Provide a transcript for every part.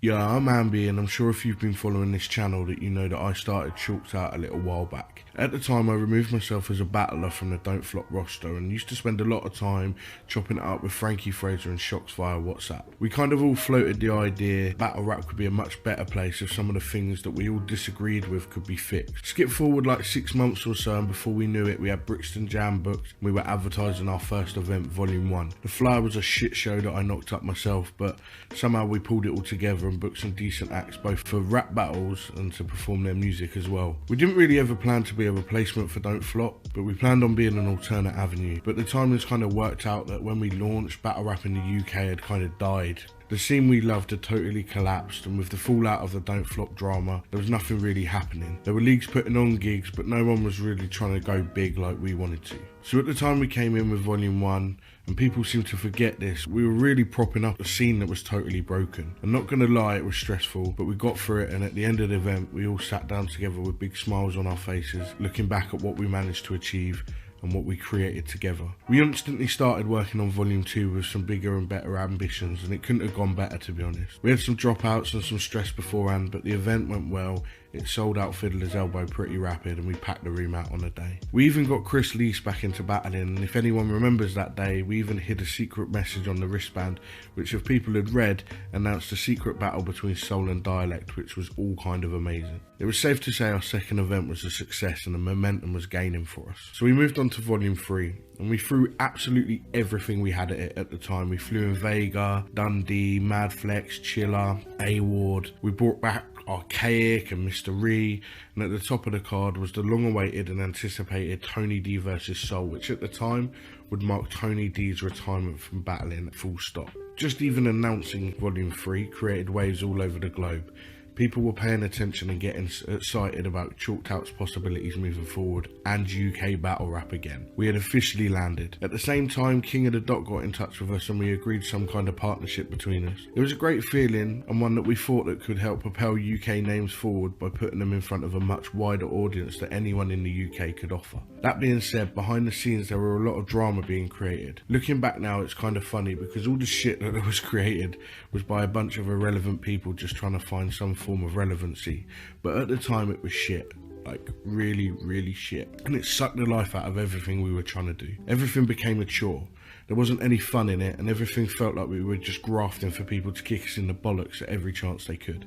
Yeah, I'm Ambi, and I'm sure if you've been following this channel that you know that I started Chalked Out a little while back. At the time, I removed myself as a battler from the Don't Flop roster and used to spend a lot of time chopping it up with Frankie Fraser and Shocks via WhatsApp. We kind of all floated the idea battle rap could be a much better place if some of the things that we all disagreed with could be fixed. Skip forward like 6 months or so, and before we knew it, we had Brixton Jam booked and we were advertising our first event, Volume 1. The flyer was a shit show that I knocked up myself, but somehow we pulled it all together and booked some decent acts both for rap battles and to perform their music as well. We didn't really ever plan to be a replacement for Don't Flop, but we planned on being an alternate avenue. But the timings kind of worked out that when we launched, battle rap in the UK had kind of died. The scene we loved had totally collapsed, and with the fallout of the Don't Flop drama, there was nothing really happening. There were leagues putting on gigs, but no one was really trying to go big like we wanted to. So at the time we came in with Volume 1, and people seem to forget this, we were really propping up a scene that was totally broken. I'm not gonna lie, it was stressful, but we got through it, and at the end of the event, we all sat down together with big smiles on our faces, looking back at what we managed to achieve and what we created together. We instantly started working on Volume 2 with some bigger and better ambitions, and it couldn't have gone better, to be honest. We had some dropouts and some stress beforehand, but the event went well. It sold out Fiddler's Elbow pretty rapid, and we packed the room out on the day. We even got Chris Lease back into battling, and if anyone remembers that day, we even hid a secret message on the wristband, which if people had read, announced a secret battle between Soul and Dialect, which was all kind of amazing. It was safe to say our second event was a success and the momentum was gaining for us. So we moved on to Volume 3, and we threw absolutely everything we had at it at the time. We flew in Vega, Dundee, Madflex, Chiller, A-Ward. We brought back Archaic and Mr. Ree, and at the top of the card was the long-awaited and anticipated Tony D vs Soul, which at the time would mark Tony D's retirement from battling, full stop. Just even announcing Volume 3 created waves all over the globe. People were paying attention and getting excited about Chalked Out's possibilities moving forward and UK battle rap again. We had officially landed. At the same time, King of the Dot got in touch with us and we agreed some kind of partnership between us. It was a great feeling, and one that we thought that could help propel UK names forward by putting them in front of a much wider audience that anyone in the UK could offer. That being said, behind the scenes there were a lot of drama being created. Looking back now, it's kind of funny because all the shit that was created was by a bunch of irrelevant people just trying to find some form of relevancy, but at the time it was shit, like really shit, and it sucked the life out of everything we were trying to do. Everything became a chore. There wasn't any fun in it, and everything felt like we were just grafting for people to kick us in the bollocks at every chance they could.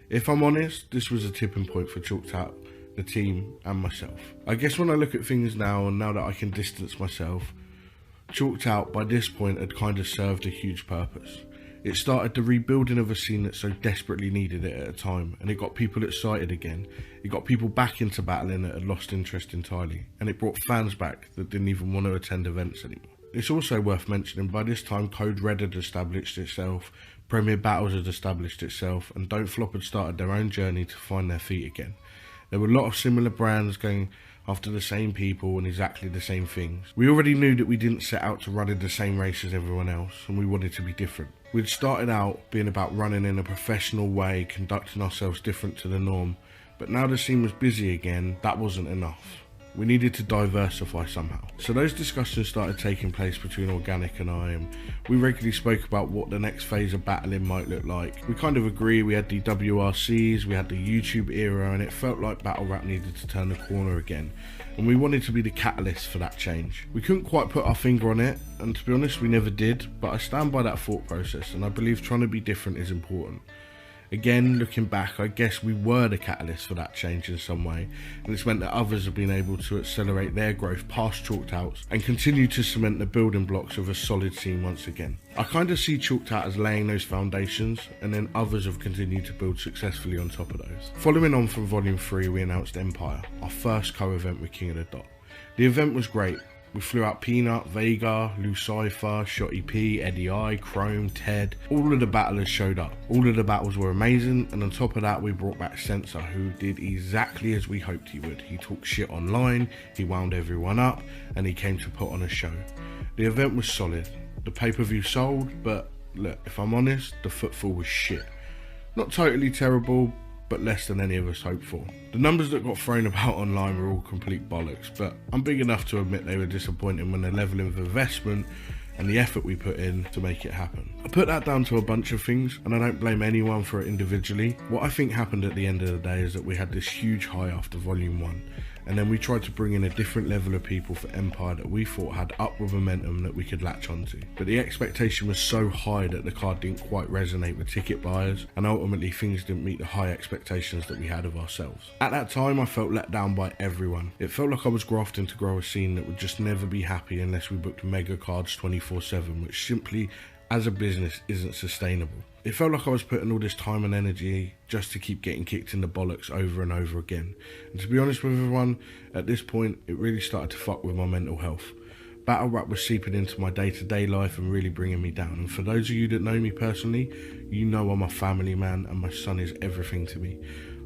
If I'm honest, this was a tipping point for Chalked Out, the team and myself. I guess when I look at things now, and now that I can distance myself, Chalked Out by this point had kind of served a huge purpose. It started the rebuilding of a scene that so desperately needed it at a time, and it got people excited again. It got people back into battling that had lost interest entirely, and it brought fans back that didn't even want to attend events anymore. It's also worth mentioning, by this time Code Red had established itself, Premier Battles had established itself, and Don't Flop had started their own journey to find their feet again. There were a lot of similar brands going after the same people and exactly the same things. We already knew that we didn't set out to run in the same race as everyone else, and we wanted to be different. We'd started out being about running in a professional way, conducting ourselves different to the norm, but now the scene was busy again. That wasn't enough. We needed to diversify somehow. So those discussions started taking place between Organic and I, and we regularly spoke about what the next phase of battling might look like. We kind of agree. We had the WRCs, we had the YouTube era, and it felt like battle rap needed to turn the corner again, and we wanted to be the catalyst for that change. We couldn't quite put our finger on it, and to be honest we never did, but I stand by that thought process, and I believe trying to be different is important. Again, looking back, I guess we were the catalyst for that change in some way, and it's meant that others have been able to accelerate their growth past Chalked Outs and continue to cement the building blocks of a solid scene once again. I kind of see Chalked Out as laying those foundations, and then others have continued to build successfully on top of those. Following on from Volume 3, we announced Empire, our first co-event with King of the Dot. The event was great. We flew out Peanut, Vega, Lucifer, Shotty P, Eddie I, Chrome, Ted. All of the battlers showed up. All of the battles were amazing, and on top of that we brought back Sensor, who did exactly as we hoped he would. He talked shit online, he wound everyone up, and he came to put on a show. The event was solid. The pay-per-view sold, but look, if I'm honest, the footfall was shit. Not totally terrible, but less than any of us hoped for. The numbers that got thrown about online were all complete bollocks, but I'm big enough to admit they were disappointing when the level of investment and the effort we put in to make it happen. I put that down to a bunch of things, and I don't blame anyone for it individually. What I think happened at the end of the day is that we had this huge high after volume 1, and then we tried to bring in a different level of people for Empire that we thought had upward momentum that we could latch onto. But the expectation was so high that the card didn't quite resonate with ticket buyers, and ultimately things didn't meet the high expectations that we had of ourselves. At that time I felt let down by everyone. It felt like I was grafting to grow a scene that would just never be happy unless we booked mega cards 24/7, which simply as a business isn't sustainable. It felt like I was putting all this time and energy just to keep getting kicked in the bollocks over and over again. And to be honest with everyone, at this point it really started to fuck with my mental health. Battle rap was seeping into my day-to-day life and really bringing me down. And for those of you that know me personally, you know I'm a family man and my son is everything to me.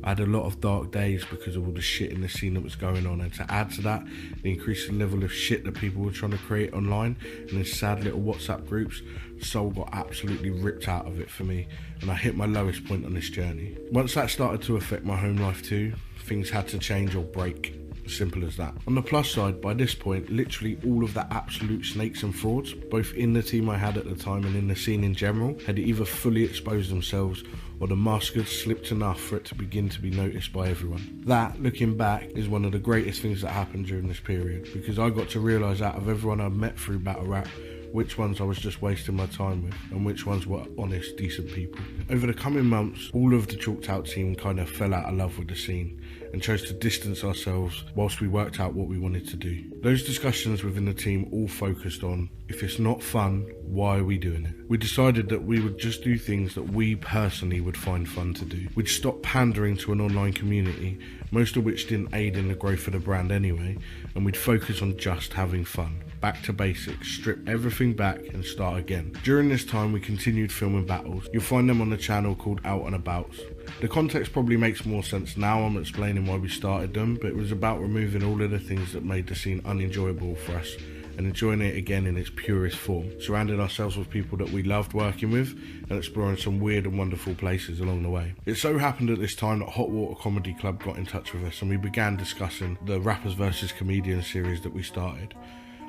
I had a lot of dark days because of all the shit in the scene that was going on, and to add to that, the increasing level of shit that people were trying to create online and in sad little WhatsApp groups, soul got absolutely ripped out of it for me, and I hit my lowest point on this journey. Once that started to affect my home life too, things had to change or break. Simple as that. On the plus side, by this point, literally all of the absolute snakes and frauds, both in the team I had at the time and in the scene in general, had either fully exposed themselves or the mask had slipped enough for it to begin to be noticed by everyone. That, looking back, is one of the greatest things that happened during this period, because I got to realise out of everyone I'd met through battle rap, which ones I was just wasting my time with and which ones were honest, decent people. Over the coming months, all of the Chalked Out team kind of fell out of love with the scene and chose to distance ourselves whilst we worked out what we wanted to do. Those discussions within the team all focused on, if it's not fun, why are we doing it? We decided that we would just do things that we personally would find fun to do. We'd stop pandering to an online community, most of which didn't aid in the growth of the brand anyway, and we'd focus on just having fun. Back to basics, strip everything back and start again. During this time we continued filming battles. You'll find them on the channel called Out and Abouts. The context probably makes more sense now I'm explaining why we started them, but it was about removing all of the things that made the scene unenjoyable for us and enjoying it again in its purest form, surrounding ourselves with people that we loved working with and exploring some weird and wonderful places along the way. It so happened at this time that Hot Water Comedy Club got in touch with us and we began discussing the Rappers vs Comedians series that we started.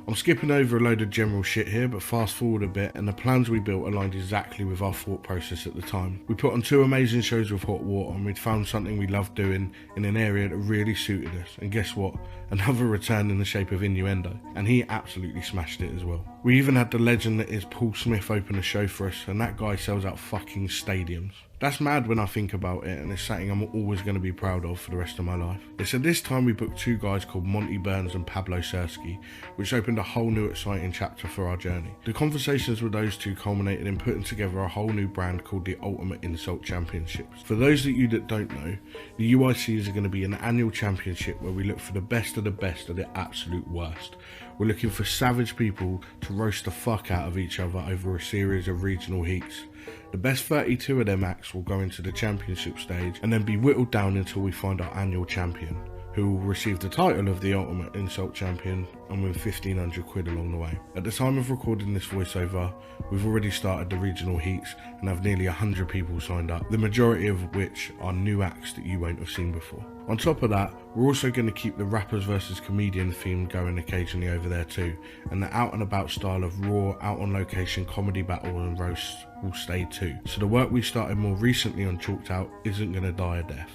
I'm skipping over a load of general shit here, but fast forward a bit and the plans we built aligned exactly with our thought process at the time. We put on 2 amazing shows with Hot Water and we'd found something we loved doing in an area that really suited us, and guess what? Another return in the shape of Innuendo, and he absolutely smashed it as well. We even had the legend that is Paul Smith open a show for us, and that guy sells out fucking stadiums. That's mad when I think about it, and it's something I'm always going to be proud of for the rest of my life. It's at this time we booked 2 guys called Monty Burns and Pablo Sersky, which opened a whole new exciting chapter for our journey. The conversations with those 2 culminated in putting together a whole new brand called the Ultimate Insult Championships. For those of you that don't know, the UICs are going to be an annual championship where we look for the best of the absolute worst. We're looking for savage people to roast the fuck out of each other over a series of regional heats. The best 32 of them acts will go into the championship stage and then be whittled down until we find our annual champion, who will receive the title of the Ultimate Insult Champion and win 1,500 quid along the way. At the time of recording this voiceover, we've already started the regional heats and have nearly 100 people signed up, the majority of which are new acts that you won't have seen before. On top of that, we're also going to keep the Rappers vs Comedian theme going occasionally over there too, and the out and about style of raw, out on location comedy battle and roasts will stay too. So the work we started more recently on Chalked Out isn't going to die a death.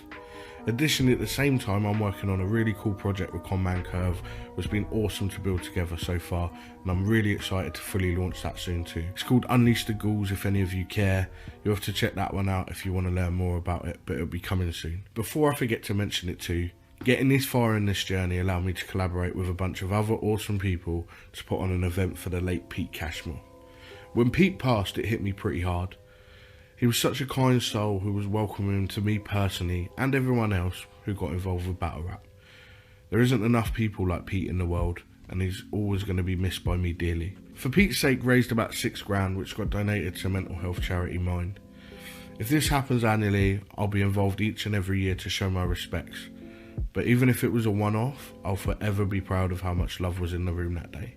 Additionally, at the same time, I'm working on a really cool project with Conman Curve, which has been awesome to build together so far, and I'm really excited to fully launch that soon too. It's called Unleash the Ghouls if any of you care. You'll have to check that one out if you want to learn more about it, but it'll be coming soon. Before I forget to mention it too, getting this far in this journey allowed me to collaborate with a bunch of other awesome people to put on an event for the late Pete Cashmore. When Pete passed, it hit me pretty hard. He was such a kind soul who was welcoming to me personally and everyone else who got involved with battle rap. There isn't enough people like Pete in the world, and he's always going to be missed by me dearly. For Pete's sake, raised about $6,000 which got donated to mental health charity Mind. If this happens annually, I'll be involved each and every year to show my respects. But even if it was a one-off, I'll forever be proud of how much love was in the room that day.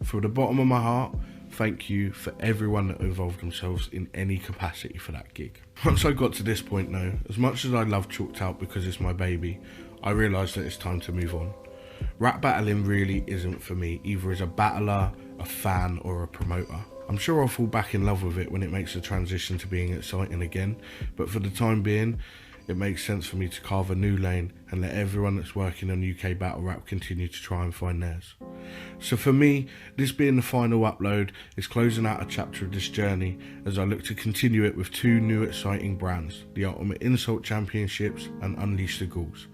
From the bottom of my heart, thank you for everyone that involved themselves in any capacity for that gig. Once I got to this point though, as much as I love Chalked Out because it's my baby, I realised that it's time to move on. Rap battling really isn't for me, either as a battler, a fan or a promoter. I'm sure I'll fall back in love with it when it makes the transition to being exciting again, but for the time being, it makes sense for me to carve a new lane and let everyone that's working on UK battle rap continue to try and find theirs. So for me, this being the final upload is closing out a chapter of this journey as I look to continue it with 2 new exciting brands, the Ultimate Insult Championships and Unleash the Ghouls.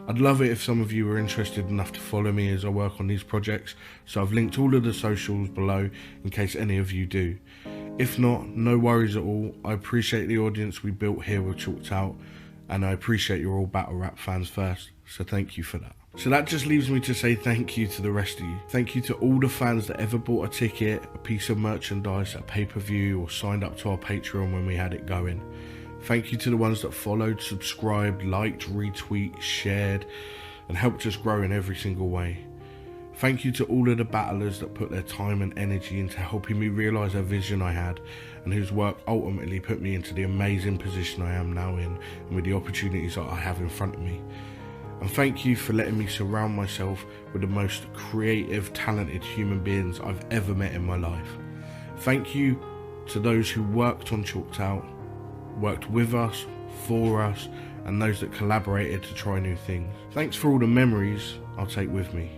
I'd love it if some of you were interested enough to follow me as I work on these projects, so I've linked all of the socials below in case any of you do. If not, no worries at all. I appreciate the audience we built here with Chalked Out, and I appreciate you're all battle rap fans first, so thank you for that. So that just leaves me to say thank you to the rest of you. Thank you to all the fans that ever bought a ticket, a piece of merchandise, a pay-per-view, or signed up to our Patreon when we had it going. Thank you to the ones that followed, subscribed, liked, retweeted, shared, and helped us grow in every single way. Thank you to all of the battlers that put their time and energy into helping me realise a vision I had, and whose work ultimately put me into the amazing position I am now in, and with the opportunities that I have in front of me. And thank you for letting me surround myself with the most creative, talented human beings I've ever met in my life. Thank you to those who worked on Chalked Out, worked with us, for us, and those that collaborated to try new things. Thanks for all the memories I'll take with me,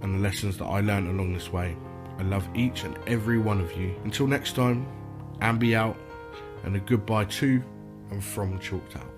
and the lessons that I learned along this way. I love each and every one of you. Until next time, Ambi out, and a goodbye to and from Chalked Out.